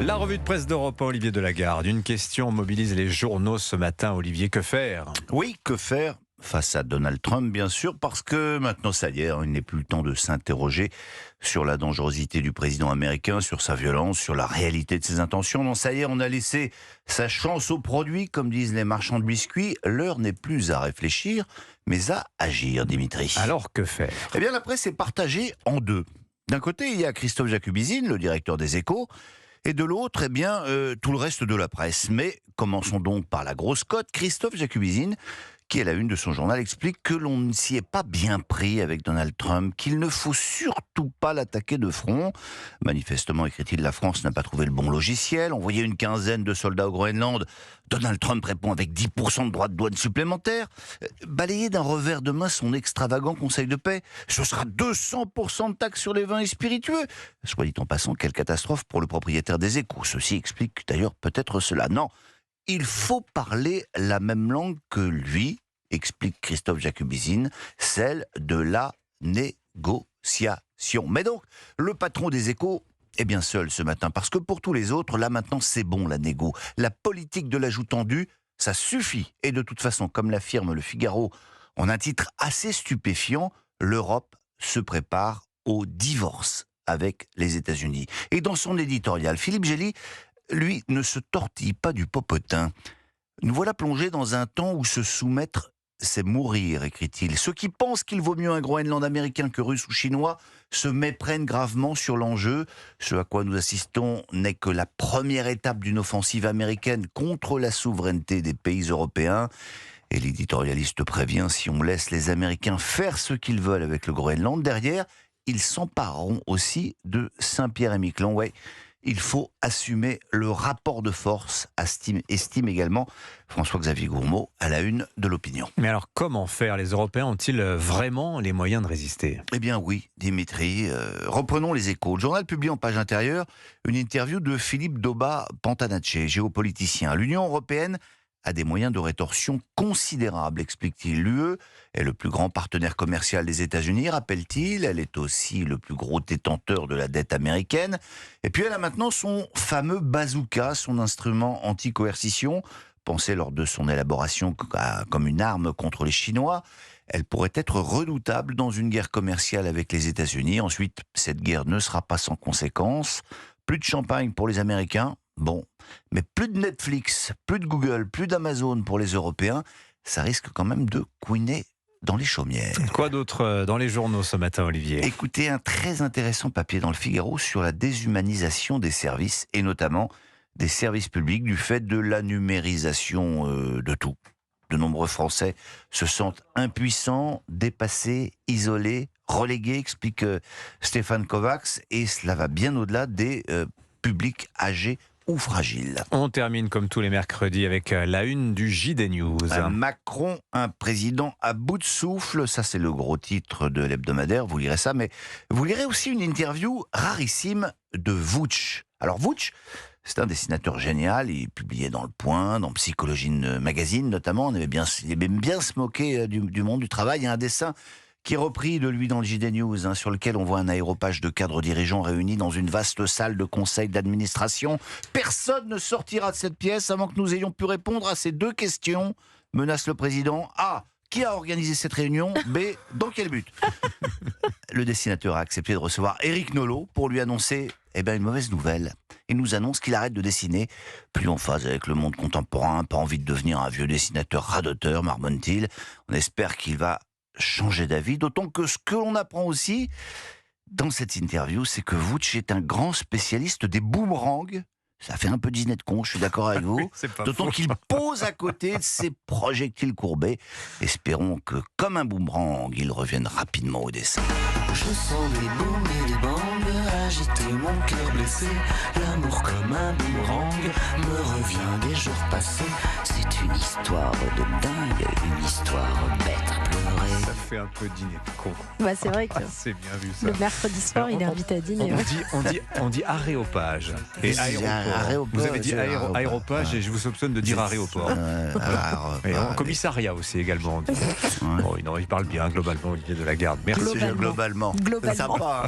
La revue de presse d'Europe 1, Olivier Delagarde. Une question mobilise les journaux ce matin. Olivier, que faire ? Oui, que faire face à Donald Trump, bien sûr, parce que maintenant, ça y est, il n'est plus le temps de s'interroger sur la dangerosité du président américain, sur sa violence, sur la réalité de ses intentions. Non, ça y est, on a laissé sa chance au produit, comme disent les marchands de biscuits. L'heure n'est plus à réfléchir, mais à agir, Dimitri. Alors, que faire ? Eh bien, la presse est partagée en deux. D'un côté, il y a Christophe Jacubizine, le directeur des Échos, et de l'autre, eh bien, tout le reste de la presse. Mais commençons donc par la grosse cote. Christophe Jacubizine, qui à la une de son journal explique que l'on ne s'y est pas bien pris avec Donald Trump, qu'il ne faut surtout pas l'attaquer de front. Manifestement, écrit-il, la France n'a pas trouvé le bon logiciel. Envoyer une quinzaine de soldats au Groenland, Donald Trump répond avec 10% de droits de douane supplémentaires. Balayer d'un revers de main son extravagant conseil de paix, ce sera 200% de taxes sur les vins et spiritueux. Soit dit en passant, quelle catastrophe pour le propriétaire des Échos. Ceci explique d'ailleurs peut-être cela. Non, il faut parler la même langue que lui, explique Christophe Jacubizine, celle de la négociation. Mais donc, le patron des Échos est bien seul ce matin, parce que pour tous les autres, là maintenant c'est bon la négo. La politique de la joue tendue, ça suffit. Et de toute façon, comme l'affirme le Figaro en un titre assez stupéfiant, l'Europe se prépare au divorce avec les États-Unis. Et dans son éditorial, Philippe Gély, lui, ne se tortille pas du popotin. Nous voilà plongés dans un temps où se soumettre, c'est mourir, écrit-il. Ceux qui pensent qu'il vaut mieux un Groenland américain que russe ou chinois se méprennent gravement sur l'enjeu. Ce à quoi nous assistons n'est que la première étape d'une offensive américaine contre la souveraineté des pays européens. Et l'éditorialiste prévient, si on laisse les Américains faire ce qu'ils veulent avec le Groenland, derrière, ils s'empareront aussi de Saint-Pierre-et-Miquelon. Ouais. Il faut assumer le rapport de force, estime également François-Xavier Gourmaud à la une de l'Opinion. Mais alors, comment faire ? Les Européens ont-ils vraiment les moyens de résister ? Eh bien oui, Dimitri. Reprenons les Échos. Le journal publie en page intérieure une interview de Philippe Doba-Pantanacci, géopoliticien. L'Union européenne a des moyens de rétorsion considérables, explique-t-il. L'UE est le plus grand partenaire commercial des États-Unis, rappelle-t-il. Elle est aussi le plus gros détenteur de la dette américaine. Et puis elle a maintenant son fameux bazooka, son instrument anti-coercition, pensé lors de son élaboration comme une arme contre les Chinois. Elle pourrait être redoutable dans une guerre commerciale avec les États-Unis. Ensuite, cette guerre ne sera pas sans conséquences. Plus de champagne pour les Américains. Bon, mais plus de Netflix, plus de Google, plus d'Amazon pour les Européens, ça risque quand même de couiner dans les chaumières. Quoi d'autre dans les journaux ce matin, Olivier ? Écoutez, un très intéressant papier dans le Figaro sur la déshumanisation des services, et notamment des services publics, du fait de la numérisation de tout. De nombreux Français se sentent impuissants, dépassés, isolés, relégués, explique Stéphane Kovacs, et cela va bien au-delà des publics âgés ou fragile. On termine comme tous les mercredis avec la une du JD News. Macron, un président à bout de souffle, ça c'est le gros titre de l'hebdomadaire, vous lirez ça, mais vous lirez aussi une interview rarissime de Vooch. Alors Vooch, c'est un dessinateur génial, il publiait dans Le Point, dans Psychologie Magazine notamment, il aimait bien se moquer du monde du travail. Il y a un dessin qui est repris de lui dans le JD News, sur lequel on voit un aéropage de cadres dirigeants réunis dans une vaste salle de conseil d'administration. Personne ne sortira de cette pièce avant que nous ayons pu répondre à ces deux questions, menace le président. A. Qui a organisé cette réunion ? B. Dans quel but ? Le dessinateur a accepté de recevoir Éric Nolot pour lui annoncer une mauvaise nouvelle. Il nous annonce qu'il arrête de dessiner, plus en phase avec le monde contemporain, pas envie de devenir un vieux dessinateur radoteur, marmonne-t-il. On espère qu'il va changer d'avis, d'autant que ce que l'on apprend aussi dans cette interview, c'est que Vooch est un grand spécialiste des boomerangs. Ça fait un peu dîner de con, je suis d'accord avec vous. Oui, d'autant qu'il pose à côté de ses projectiles courbés. Espérons que, comme un boomerang, il revienne rapidement au dessin. Je sens les booms et les bangs agiter mon cœur blessé. L'amour comme un boomerang me revient des jours passés. C'est une histoire de dingue, une histoire bête à pleurer. Ça fait un peu dîner de con. Bah c'est vrai que c'est bien vu ça. le mercredi soir, il est invité à dîner. On dit aréopage. Et aéroport. Vous avez dit aéropage et je vous soupçonne de dire aéroport. Et en commissariat aussi également. Bon, il parle bien globalement, Olivier Delagarde. Merci. Globalement. Globalement. Sympa.